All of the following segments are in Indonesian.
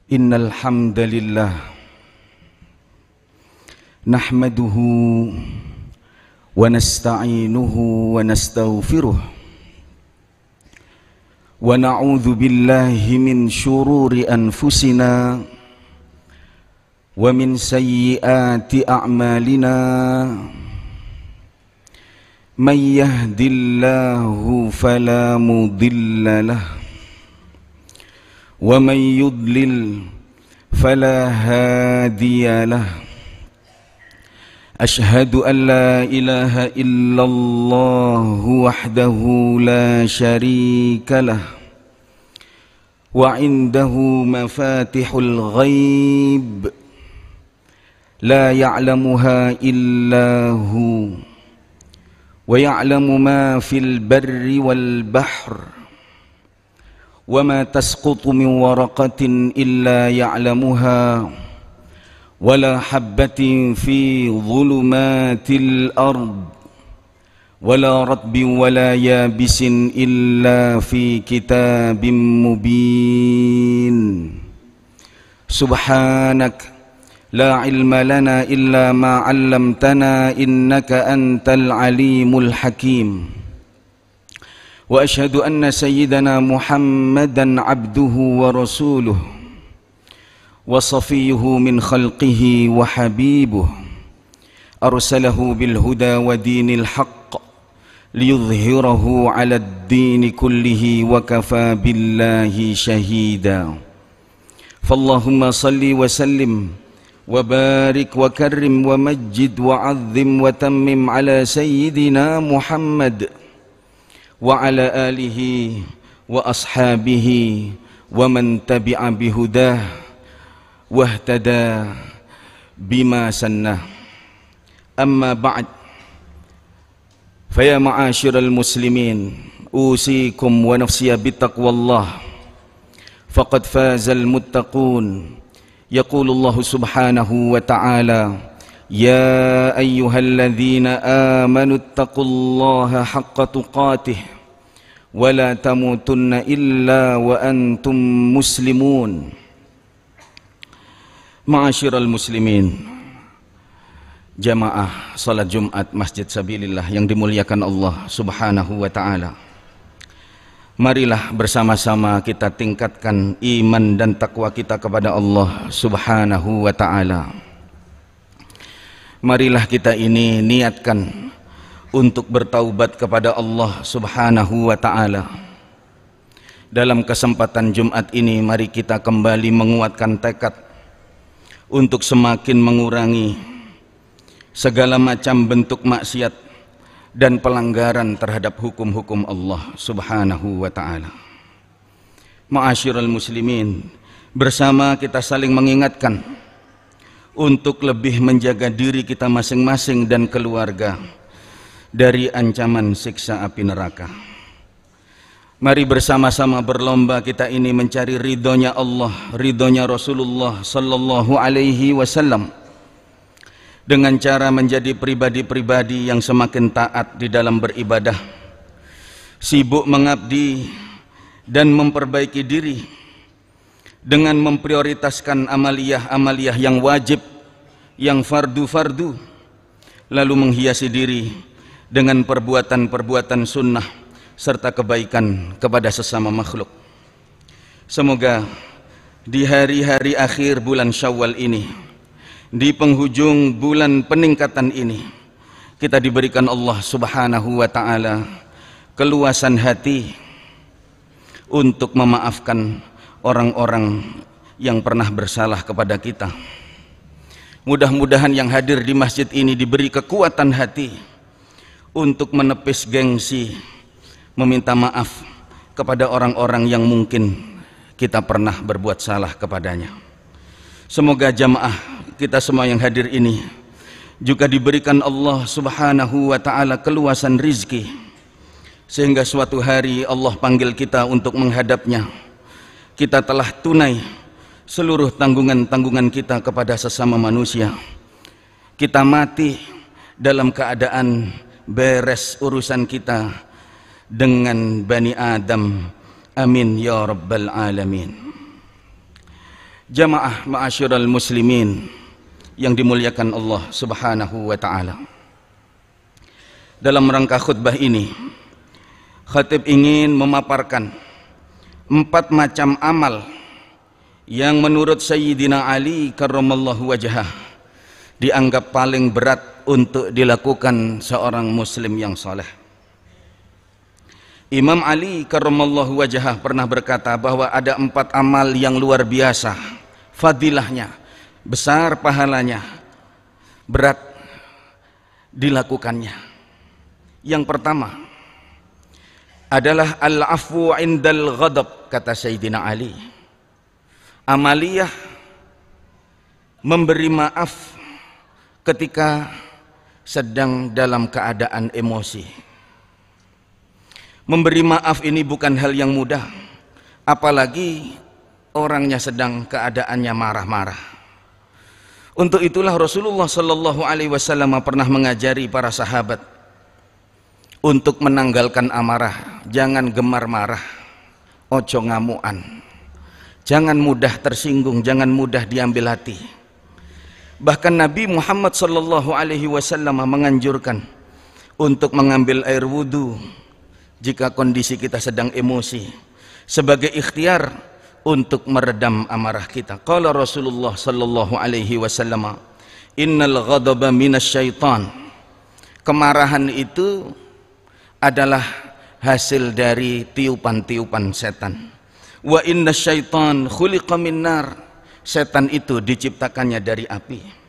Innal hamdalillah nahmaduhu wa nasta'inuhu wa nastaghfiruh wa na'udzu billahi min syururi anfusina wa min sayyiati a'malina. Man yahdillahu fala mudilla lahu wa man yudlil fala hadiya lahu. Ashhadu an la ilaha illallah wahdahu la syarika lah wa indahu mafatihul ghaib la ya'lamuha illa hu wa ya'lamu ma fil barri wal bahr wa ma tasqutu min waraqatin illa ya'lamuha wa la habbatin fi dhulumatil ard wa la ratbin wa la yabisin illa fi kitabim mubin. Subhanak la ilma lana illa ma 'allamtana innaka antal alimul hakim. Wa ashhadu anna sayyidana Muhammadan abduhu wa rasuluh wa safiyuhu min khalqihi wa habibuh arsalahu bil huda wa dinil haqq liyudhhirahu 'ala ad-din kullihi wa kafa billahi shahida. Fallahumma salli wa sallim wa barik wa karrim wa majjid wa 'azzim wa tammim 'ala sayyidina Muhammad wa ala alihi wa ashabihi wa man tabi'a bihudah wahtada bima sannah. Amma ba'd, faya ma'asyiral muslimin, usikum wa nafsiya bittaqwallah, faqad fazal muttaqun. Yaqulullahu subhanahu wa ta'ala, ya ayyuhalladzina amanu ittaqullaha haqqa tuqatih wa la tamutunna illa wa antum muslimun. Ma'asyiral muslimin, jamaah salat Jumat Masjid Sabilillah yang dimuliakan Allah subhanahu wa ta'ala, marilah bersama-sama kita tingkatkan iman dan takwa kita kepada Allah subhanahu wa ta'ala. Marilah kita ini niatkan untuk bertaubat kepada Allah subhanahu wa ta'ala. Dalam kesempatan Jumat ini mari kita kembali menguatkan tekad untuk semakin mengurangi segala macam bentuk maksiat dan pelanggaran terhadap hukum-hukum Allah subhanahu wa ta'ala. Ma'asyiral muslimin, bersama kita saling mengingatkan untuk lebih menjaga diri kita masing-masing dan keluarga dari ancaman siksa api neraka. Mari bersama-sama berlomba kita ini mencari ridhonya Allah, ridhonya Rasulullah sallallahu alaihi wasallam, dengan cara menjadi pribadi-pribadi yang semakin taat di dalam beribadah, sibuk mengabdi dan memperbaiki diri dengan memprioritaskan amaliyah-amaliyah yang wajib, yang fardu-fardu, lalu menghiasi diri dengan perbuatan-perbuatan sunnah serta kebaikan kepada sesama makhluk. Semoga di hari-hari akhir bulan Syawal ini, di penghujung bulan peningkatan ini, kita diberikan Allah subhanahu wa ta'ala keluasan hati untuk memaafkan orang-orang yang pernah bersalah kepada kita. Mudah-mudahan yang hadir di masjid ini diberi kekuatan hati untuk menepis gengsi, meminta maaf kepada orang-orang yang mungkin kita pernah berbuat salah kepadanya. Semoga jamaah kita semua yang hadir ini juga diberikan Allah subhanahu wa ta'ala keluasan rizki, sehingga suatu hari Allah panggil kita untuk menghadapnya, kita telah tunai seluruh tanggungan-tanggungan kita kepada sesama manusia. Kita mati dalam keadaan beres urusan kita dengan Bani Adam. Amin ya Rabbal Alamin. Jamaah ma'asyiral muslimin yang dimuliakan Allah Subhanahu wa taala. Dalam rangka khutbah ini, khatib ingin memaparkan 4 macam amal yang menurut Sayyidina Ali karramallahu wajhah dianggap paling berat untuk dilakukan seorang muslim yang saleh. Imam Ali karramallahu wajhah pernah berkata bahwa ada 4 amal yang luar biasa fadilahnya, besar pahalanya, berat dilakukannya. Yang pertama adalah al-afwu indal ghadab, kata Sayyidina Ali. Amaliyah memberi maaf ketika sedang dalam keadaan emosi. Memberi maaf ini bukan hal yang mudah, apalagi orangnya sedang keadaannya marah-marah. Untuk itulah Rasulullah Shallallahu Alaihi Wasallam pernah mengajari para sahabat untuk menanggalkan amarah. Jangan gemar marah, ojo ngamuan, jangan mudah tersinggung, jangan mudah diambil hati. Bahkan Nabi Muhammad Shallallahu Alaihi Wasallam menganjurkan untuk mengambil air wudhu jika kondisi kita sedang emosi, sebagai ikhtiar untuk meredam amarah kita. Qala Rasulullah sallallahu alaihi wasallam, innal ghadaba minasyaitan. Kemarahan itu adalah hasil dari tiupan-tiupan setan. Wa innasyaitan khuliqa min nar. Setan itu diciptakannya dari api.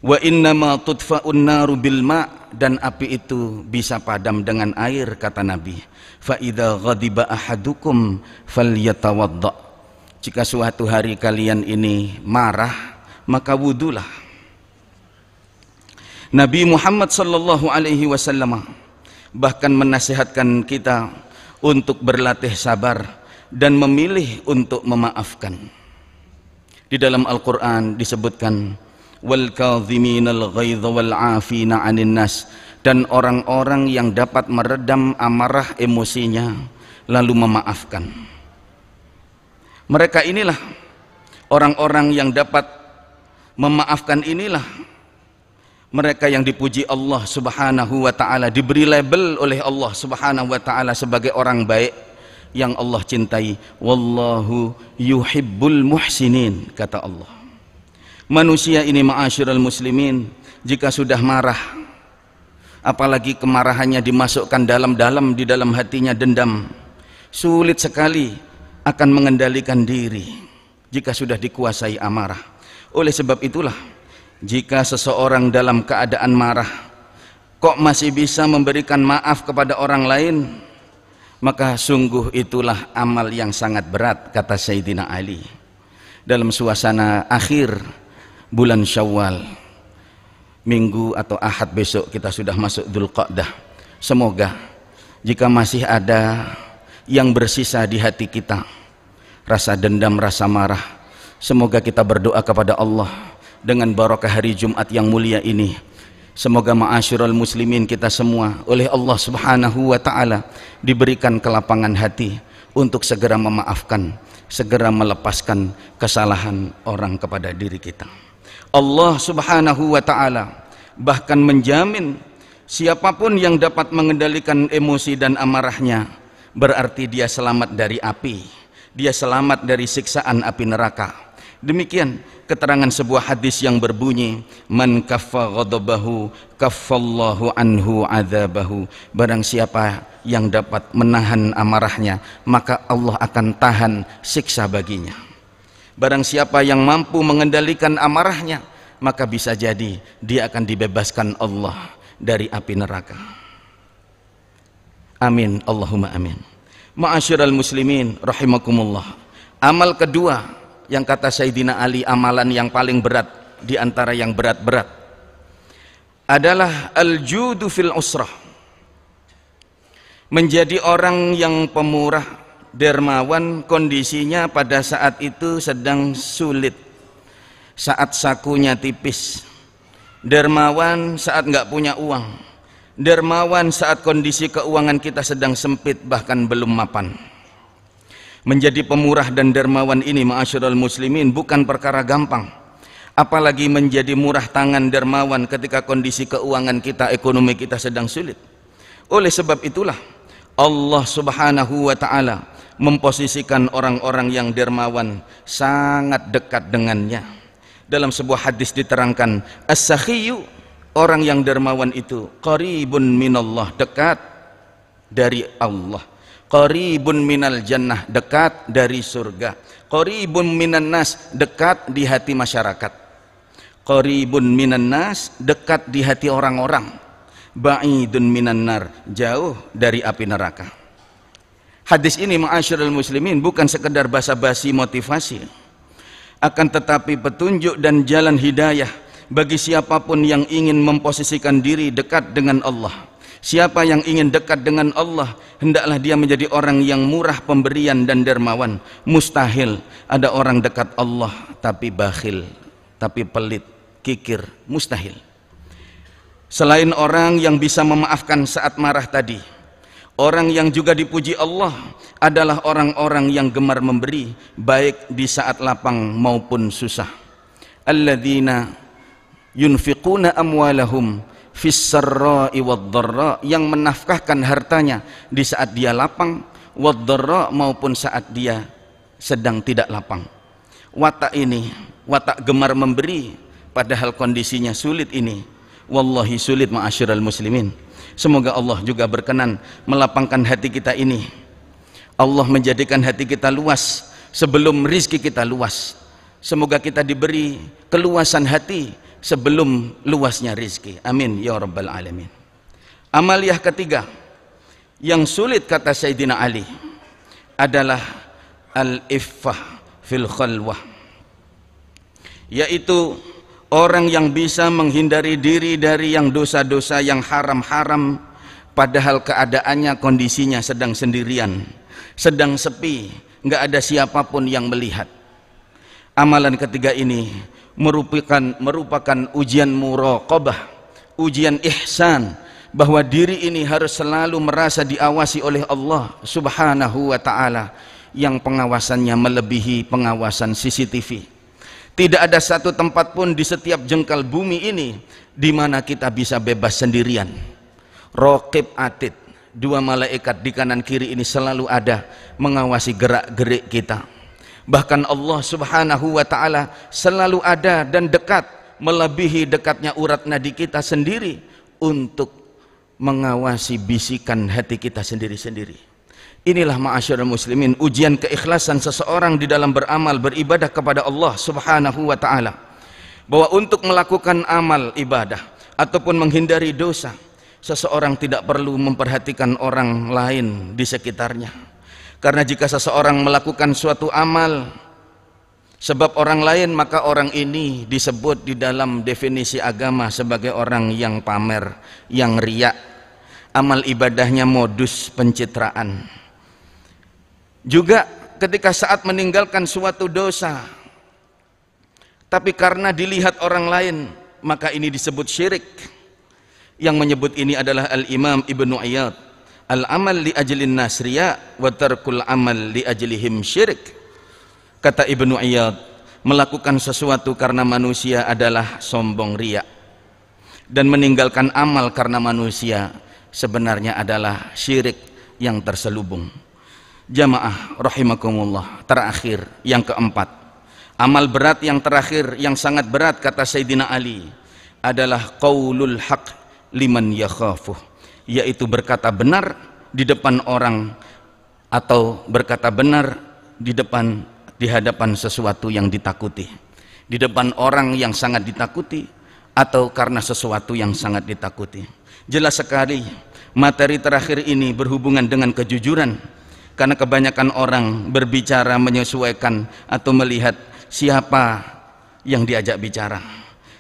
Wa innama tudfa'un naru bil ma', dan api itu bisa padam dengan air, kata Nabi. Fa idza ghadiba ahadukum falyatawadda. Jika suatu hari kalian ini marah, maka wudulah. Nabi Muhammad sallallahu alaihi wasallam bahkan menasihatkan kita untuk berlatih sabar dan memilih untuk memaafkan. Di dalam Al-Qur'an disebutkan wal kadhiminal ghaidha wal 'afina 'anil nas, dan orang-orang yang dapat meredam amarah emosinya lalu memaafkan. Mereka inilah orang-orang yang dapat memaafkan, inilah mereka yang dipuji Allah Subhanahu wa taala, diberi label oleh Allah Subhanahu wa taala sebagai orang baik yang Allah cintai. Wallahu yuhibbul muhsinin, kata Allah. Manusia ini ma'asyiral muslimin, jika sudah marah, apalagi kemarahannya dimasukkan dalam-dalam di dalam hatinya dendam, sulit sekali akan mengendalikan diri jika sudah dikuasai amarah. Oleh sebab itulah, jika seseorang dalam keadaan marah kok masih bisa memberikan maaf kepada orang lain, maka sungguh itulah amal yang sangat berat, kata Sayyidina Ali. Dalam suasana akhir bulan Syawal, minggu atau Ahad besok kita sudah masuk Dzulqa'dah. Semoga jika masih ada yang bersisa di hati kita, rasa dendam, rasa marah, semoga kita berdoa kepada Allah dengan barakah hari Jumat yang mulia ini. Semoga ma'asyiral muslimin kita semua oleh Allah Subhanahu wa taala diberikan kelapangan hati untuk segera memaafkan, segera melepaskan kesalahan orang kepada diri kita. Allah Subhanahu wa taala bahkan menjamin siapapun yang dapat mengendalikan emosi dan amarahnya, berarti dia selamat dari api, dia selamat dari siksaan api neraka. Demikian keterangan sebuah hadis yang berbunyi, man kaffa ghadabahu kaffallahu anhu adzabahu. Barang siapa yang dapat menahan amarahnya, maka Allah akan tahan siksa baginya. Barang siapa yang mampu mengendalikan amarahnya, maka bisa jadi dia akan dibebaskan Allah dari api neraka. Amin, Allahumma amin. Ma'asyiral muslimin rahimakumullah. Amal kedua yang kata Sayyidina Ali amalan yang paling berat di antara yang berat-berat adalah al-judu fil usrah. Menjadi orang yang pemurah, dermawan, kondisinya pada saat itu sedang sulit, saat sakunya tipis. Dermawan saat nggak punya uang, dermawan saat kondisi keuangan kita sedang sempit bahkan belum mapan. Menjadi pemurah dan dermawan ini ma'asyiral muslimin bukan perkara gampang. Apalagi menjadi murah tangan dermawan ketika kondisi keuangan kita, ekonomi kita sedang sulit. Oleh sebab itulah Allah Subhanahu wa ta'ala memposisikan orang-orang yang dermawan sangat dekat dengannya. Dalam sebuah hadis diterangkan, as-sakhiyu, orang yang dermawan itu qaribun minallah, dekat dari Allah. Qaribun minal jannah, dekat dari surga. Qaribun minan nas, dekat di hati masyarakat. Qaribun minan nas, dekat di hati orang-orang. Ba'idun minan nar, jauh dari api neraka. Hadis ini ma'asyiral muslimin bukan sekedar basa-basi motivasi, akan tetapi petunjuk dan jalan hidayah bagi siapapun yang ingin memposisikan diri dekat dengan Allah. Siapa yang ingin dekat dengan Allah, hendaklah dia menjadi orang yang murah pemberian dan dermawan. Mustahil ada orang dekat Allah tapi bakhil, tapi pelit, kikir, mustahil. Selain orang yang bisa memaafkan saat marah tadi, orang yang juga dipuji Allah adalah orang-orang yang gemar memberi, baik di saat lapang maupun susah. Alladzina yunfiquna amwalahum fis sarra'i wad dharra, yang menafkahkan hartanya di saat dia lapang, wad dharra, maupun saat dia sedang tidak lapang. Watak ini, watak gemar memberi padahal kondisinya sulit ini, wallahi sulit ma'asyiral muslimin. Semoga Allah juga berkenan melapangkan hati kita ini. Allah menjadikan hati kita luas sebelum rizki kita luas. Semoga kita diberi keluasan hati sebelum luasnya rizki. Amin ya rabbal alamin. Amaliyah ketiga yang sulit, kata Sayyidina Ali, adalah al-iffah fil khalwah, yaitu orang yang bisa menghindari diri dari yang dosa-dosa yang haram-haram padahal keadaannya, kondisinya sedang sendirian, sedang sepi, nggak ada siapapun yang melihat. Amalan ketiga ini merupakan ujian muraqabah, ujian ihsan, bahwa diri ini harus selalu merasa diawasi oleh Allah Subhanahu wa ta'ala yang pengawasannya melebihi pengawasan CCTV. Tidak ada satu tempat pun di setiap jengkal bumi ini di mana kita bisa bebas sendirian. Raqib atid, dua malaikat di kanan kiri ini selalu ada mengawasi gerak-gerik kita. Bahkan Allah Subhanahu wa ta'ala selalu ada dan dekat, melebihi dekatnya urat nadi kita sendiri untuk mengawasi bisikan hati kita sendiri-sendiri. Inilah ma'asyiral muslimin ujian keikhlasan seseorang di dalam beramal, beribadah kepada Allah Subhanahu wa ta'ala, bahwa untuk melakukan amal ibadah ataupun menghindari dosa, seseorang tidak perlu memperhatikan orang lain di sekitarnya. Karena jika seseorang melakukan suatu amal sebab orang lain, maka orang ini disebut di dalam definisi agama sebagai orang yang pamer, yang riya. Amal ibadahnya modus pencitraan. Juga ketika saat meninggalkan suatu dosa tapi karena dilihat orang lain, maka ini disebut syirik. Yang menyebut ini adalah Al-Imam Ibnu Iyad, al-amal li ajlin nasriya wa tarkul amal li ajlihim syirik. Kata Ibnu Iyad, melakukan sesuatu karena manusia adalah sombong, riya, dan meninggalkan amal karena manusia sebenarnya adalah syirik yang terselubung. Jamaah rahimakumullah, terakhir yang keempat, amal berat yang terakhir yang sangat berat, kata Sayyidina Ali, adalah qaulul haq liman yakhafuh, yaitu berkata benar di depan orang atau berkata benar di hadapan sesuatu yang ditakuti, di depan orang yang sangat ditakuti atau karena sesuatu yang sangat ditakuti. Jelas sekali materi terakhir ini berhubungan dengan kejujuran, karena kebanyakan orang berbicara menyesuaikan atau melihat siapa yang diajak bicara.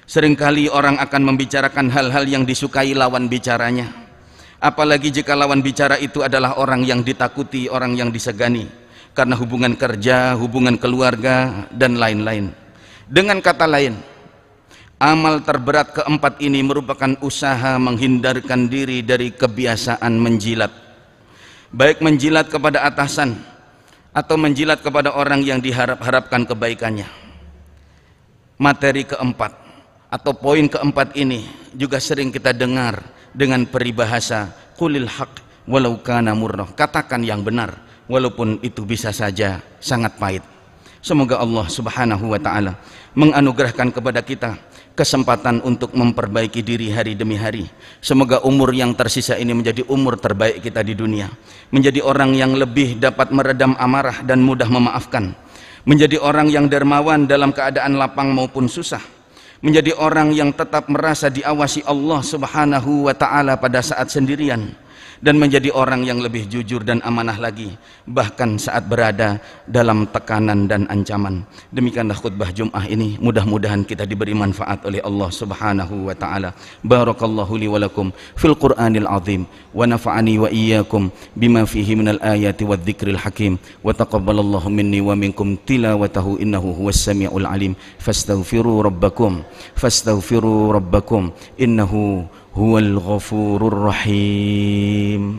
Seringkali orang akan membicarakan hal-hal yang disukai lawan bicaranya, apalagi jika lawan bicara itu adalah orang yang ditakuti, orang yang disegani karena hubungan kerja, hubungan keluarga, dan lain-lain. Dengan kata lain, amal terberat keempat ini merupakan usaha menghindarkan diri dari kebiasaan menjilat, baik menjilat kepada atasan atau menjilat kepada orang yang diharap-harapkan kebaikannya. Materi keempat atau poin keempat ini juga sering kita dengar dengan peribahasa qulil haq walau kana murrah, katakan yang benar walaupun itu bisa saja sangat pahit. Semoga Allah Subhanahu wa taala menganugerahkan kepada kita kesempatan untuk memperbaiki diri hari demi hari. Semoga umur yang tersisa ini menjadi umur terbaik kita di dunia, menjadi orang yang lebih dapat meredam amarah dan mudah memaafkan, menjadi orang yang dermawan dalam keadaan lapang maupun susah, menjadi orang yang tetap merasa diawasi Allah Subhanahu wa taala pada saat sendirian, dan menjadi orang yang lebih jujur dan amanah lagi bahkan saat berada dalam tekanan dan ancaman. Demikianlah khutbah Jum'ah ini, mudah-mudahan kita diberi manfaat oleh Allah Subhanahu wa taala. Barakallahu li wa lakum fil Qur'anil azim wa nafa'ani wa iyyakum bima fihi minal ayati wadh-dhikril hakim wa taqabbalallahu minni wa minkum tilawatahu innahu huwas samiul alim. Fastaghfiru rabbakum innahu huwal ghafurur rahim.